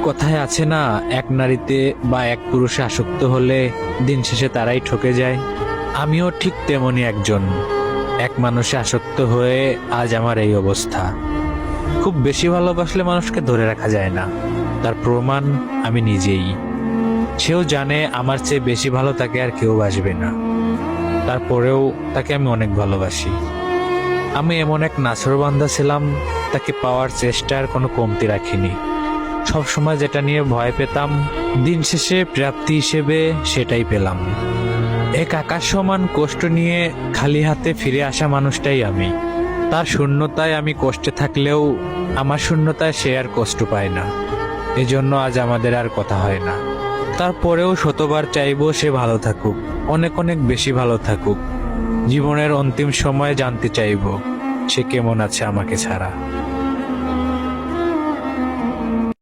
কথায় আছে না, এক নারীতে বা এক পুরুষে আসক্ত হলে দিন শেষে তারাই ঠকে যায়। আমিও ঠিক তেমনই একজন। এক মানুষে আসক্ত হয়ে আজ আমার এই অবস্থা। খুব বেশি ভালোবাসলে মানুষকে ধরে রাখা যায় না, তার প্রমাণ আমি নিজেই। সেও জানে আমার চেয়ে বেশি ভালো তাকে আর কেউ বাসবে না, তারপরেও তাকে আমি অনেক ভালোবাসি। আমি এমন এক নাছোড়বান্দা ছিলাম, তাকে পাওয়ার চেষ্টার কোনো কমতি রাখিনি। সবসময় যেটা নিয়ে ভয় পেতাম, দিন শেষে প্রাপ্তি হিসেবে সেটাই পেলাম। এক আকাশ সমান কষ্ট নিয়ে খালি হাতে ফিরে আসা মানুষটাই আমি। তার শূন্যতায় আমি কষ্টে থাকলেও আমার শূন্যতায় সে আর কষ্ট পায় না। এজন্য আজ আমাদের আর কথা হয় না। তারপরেও শতবার চাইবো সে ভালো থাকুক, অনেক অনেক বেশি ভালো থাকুক। জীবনের অন্তিম সময়ে জানতে চাইবো সে কেমন আছে আমাকে ছাড়া।